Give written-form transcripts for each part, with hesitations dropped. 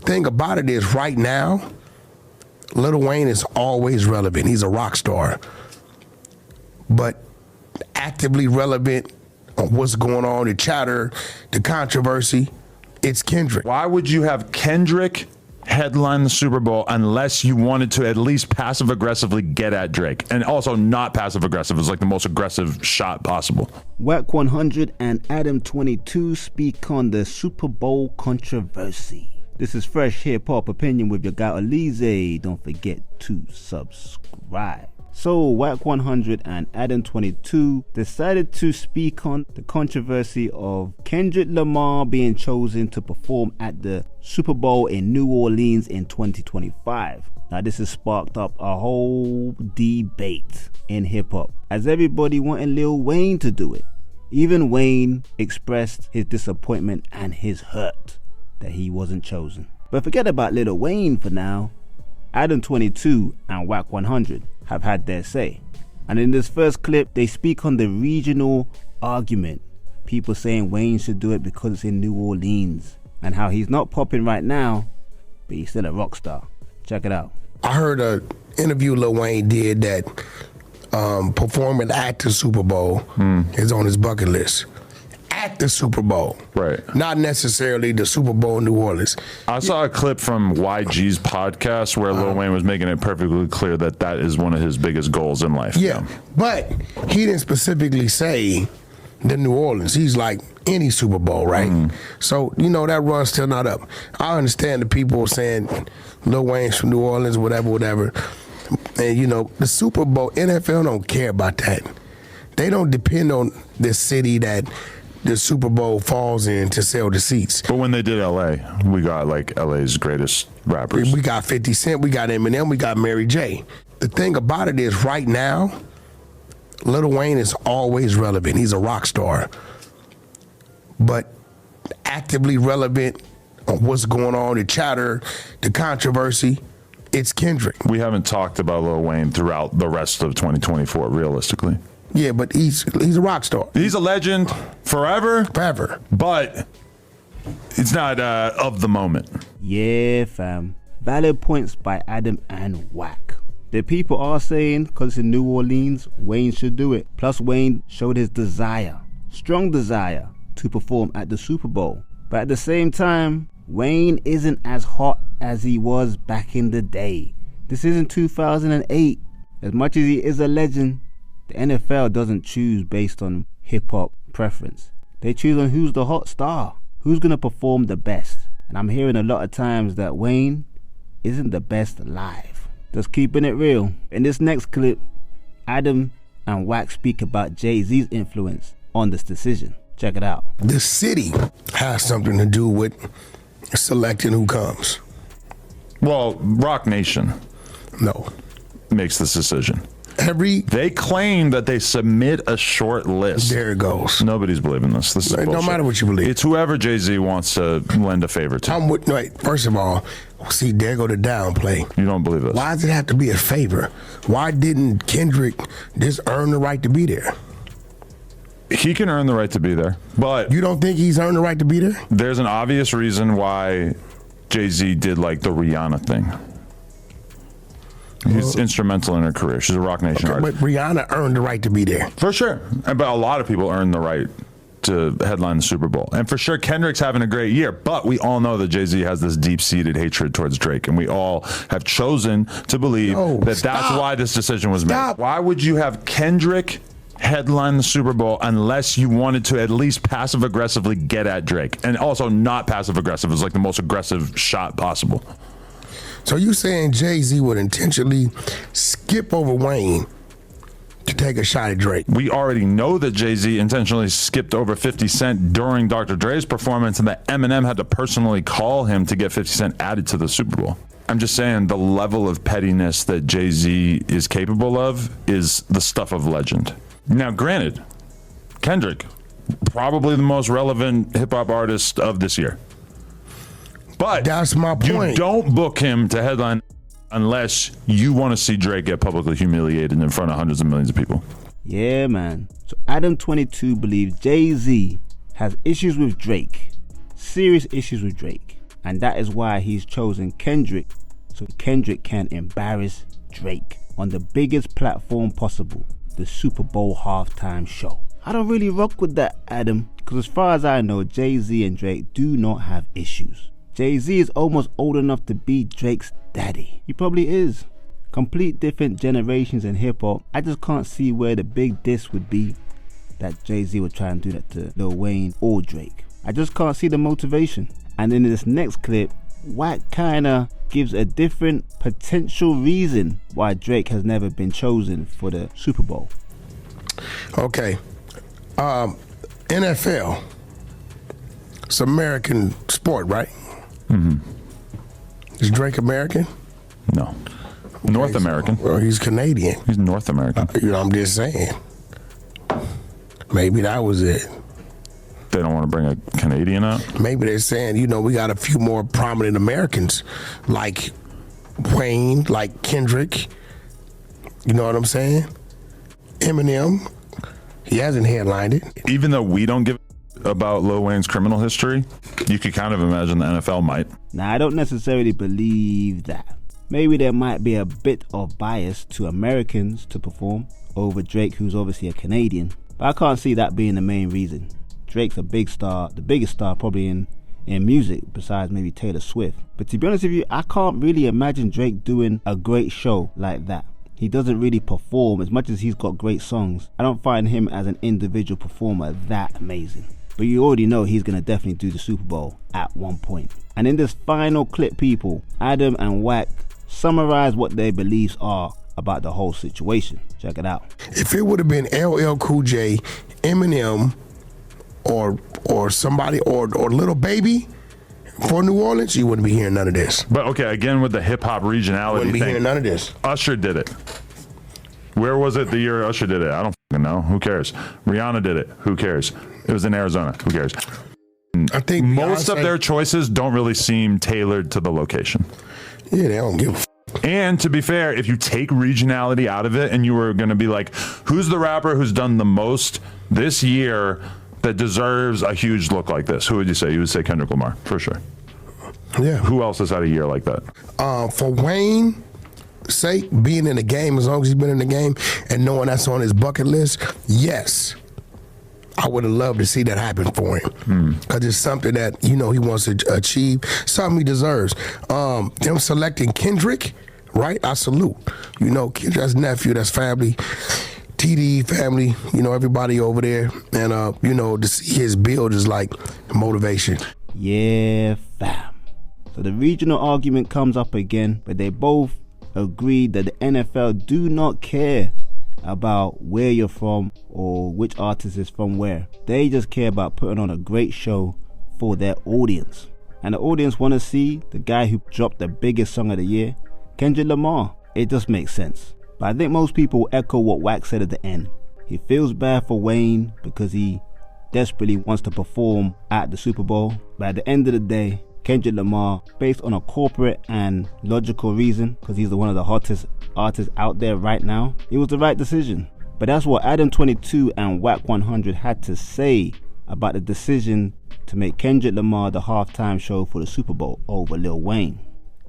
thing about it is right now, Lil Wayne is always relevant. He's a rock star. But actively relevant on what's going on, the chatter, the controversy, it's Kendrick. Why would you have Kendrick headline the Super Bowl unless you wanted to at least passive aggressively get at Drake? And also not passive aggressive. It's like the most aggressive shot possible. Wack100 and Adam22 speak on the Super Bowl controversy. This is fresh hip-hop opinion with your guy Alize. Don't forget to subscribe. So Wack100 and Adam22 decided to speak on the controversy of Kendrick Lamar being chosen to perform at the Super Bowl in New Orleans in 2025. Now this has sparked up a whole debate in hip-hop, as everybody wanted Lil Wayne to do it. Even Wayne expressed his disappointment and his hurt that he wasn't chosen. But forget about Lil Wayne for now. Adam22 and Wack100 have had their say. And in this first clip, they speak on the regional argument. People saying Wayne should do it because it's in New Orleans, and how he's not popping right now, but he's still a rock star. Check it out. I heard an interview Lil Wayne did that performing at the Super Bowl is on his bucket list. At the Super Bowl. Right. Not necessarily the Super Bowl in New Orleans. I saw a clip from YG's podcast where Lil Wayne was making it perfectly clear that that is one of his biggest goals in life. Yeah, but he didn't specifically say the New Orleans. He's like any Super Bowl, right? So, you know, that run's still not up. I understand the people saying Lil Wayne's from New Orleans, whatever. And, you know, the Super Bowl, NFL don't care about that. They don't depend on the city that the Super Bowl falls in to sell the seats. But when they did LA, we got like LA's greatest rappers. We got 50 Cent, we got Eminem, we got Mary J. The thing about it is right now, Lil Wayne is always relevant. He's a rock star. But actively relevant on what's going on, the chatter, the controversy, it's Kendrick. We haven't talked about Lil Wayne throughout the rest of 2024, realistically. Yeah, but he's a rock star. He's a legend forever. Forever. But it's not of the moment. Yeah, fam. Valid points by Adam and Wack. The people are saying, because it's in New Orleans, Wayne should do it. Plus, Wayne showed his desire, strong desire, to perform at the Super Bowl. But at the same time, Wayne isn't as hot as he was back in the day. This isn't 2008. As much as he is a legend, the NFL doesn't choose based on hip-hop preference. They choose on who's the hot star, who's going to perform the best. And I'm hearing a lot of times that Wayne isn't the best live. Just keeping it real. In this next clip, Adam and Wack speak about Jay-Z's influence on this decision. Check it out. The city has something to do with selecting who comes. Well, Rock Nation No. makes this decision. They claim that they submit a short list. There it goes. Nobody's believing this. This is It don't bullshit. matter what you believe. It's whoever Jay-Z wants to lend a favor to. Wait, first of all, see, there go the downplay. You don't believe this? Why does it have to be a favor? Why didn't Kendrick just earn the right to be there? He can earn the right to be there, but You don't think he's earned the right to be there? there's an obvious reason why Jay-Z did like the Rihanna thing. He's instrumental in her career. She's a Rock Nation artist. But Rihanna earned the right to be there. For sure. But a lot of people earn the right to headline the Super Bowl. And for sure, Kendrick's having a great year. But we all know that Jay-Z has this deep-seated hatred towards Drake. And we all have chosen to believe that's why this decision was made. Why would you have Kendrick headline the Super Bowl unless you wanted to at least passive-aggressively get at Drake? And also not passive-aggressive. It's like the most aggressive shot possible. So you saying Jay-Z would intentionally skip over Wayne to take a shot at Drake? We already know that Jay-Z intentionally skipped over 50 Cent during Dr. Dre's performance, and that Eminem had to personally call him to get 50 Cent added to the Super Bowl. I'm just saying the level of pettiness that Jay-Z is capable of is the stuff of legend. Now, granted, Kendrick, probably the most relevant hip-hop artist of this year. But that's my point. You don't book him to headline unless you want to see Drake get publicly humiliated in front of hundreds of millions of people. Yeah, man. So Adam22 believes Jay-Z has issues with Drake, serious issues with Drake, And that is why he's chosen Kendrick, so Kendrick can embarrass Drake on the biggest platform possible, the Super Bowl halftime show. I don't really rock with that, Adam, because as far as I know, Jay-Z and Drake do not have issues. Jay-Z is almost old enough to be Drake's daddy. He probably is. Complete different generations in hip-hop. I just can't see where the big diss would be that Jay-Z would try and do that to Lil Wayne or Drake. I just can't see the motivation. And in this next clip, Wack kinda gives a different potential reason why Drake has never been chosen for the Super Bowl. Okay. NFL. It's American sport, right? Mm-hmm. Is Drake American? No. North American. Well, he's Canadian. He's North American. I'm just saying. Maybe that was it. They don't want to bring a Canadian up? Maybe they're saying, we got a few more prominent Americans like Wayne, like Kendrick. You know what I'm saying? Eminem. He hasn't headlined it. Even though we don't give about Lil Wayne's criminal history, you could kind of imagine the NFL might. Now, I don't necessarily believe that. Maybe there might be a bit of bias to Americans to perform over Drake, who's obviously a Canadian. But I can't see that being the main reason. Drake's a big star, the biggest star probably in music, besides maybe Taylor Swift. But to be honest with you, I can't really imagine Drake doing a great show like that. He doesn't really perform as much as he's got great songs. I don't find him as an individual performer that amazing. But you already know he's going to definitely do the Super Bowl at one point. And in this final clip, people, Adam and Wack summarize what their beliefs are about the whole situation. Check it out. If it would have been LL Cool J, Eminem, or somebody, or Little Baby for New Orleans, you wouldn't be hearing none of this. But okay, again with the hip-hop regionality Wouldn't be thing, hearing none of this. Usher did it. Where was it the year Usher did it? I don't fucking know. Who cares? Rihanna did it. Who cares? It was in Arizona. Who cares? I think Most of their choices don't really seem tailored to the location. Yeah, they don't give a And to be fair, if you take regionality out of it and you were going to be like, who's the rapper who's done the most this year that deserves a huge look like this? Who would you say? You would say Kendrick Lamar, for sure. Yeah. Who else has had a year like that? For Wayne's sake, being in the game, as long as he's been in the game and knowing that's on his bucket list, yes, I would have loved to see that happen for him. Because it's something that, he wants to achieve, something he deserves. Them selecting Kendrick, right? I salute. Kendrick's nephew, that's family. TD family, everybody over there. And, to see his build is like motivation. Yeah, fam. So the regional argument comes up again, but they both agreed that the NFL do not care about where you're from or which artist is from where. They just care about putting on a great show for their audience. And the audience want to see the guy who dropped the biggest song of the year, Kendrick Lamar. It just makes sense. But I think most people echo what Wack said at the end. He feels bad for Wayne because he desperately wants to perform at the Super Bowl. But at the end of the day, Kendrick Lamar, based on a corporate and logical reason, because he's one of the hottest artists out there right now, it was the right decision. But that's what Adam22 and Wack100 had to say about the decision to make Kendrick Lamar the halftime show for the Super Bowl over Lil Wayne.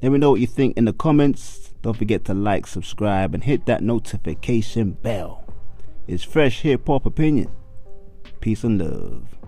Let me know what you think in the comments. Don't forget to like, subscribe, and hit that notification bell. It's fresh hip hop opinion. Peace and love.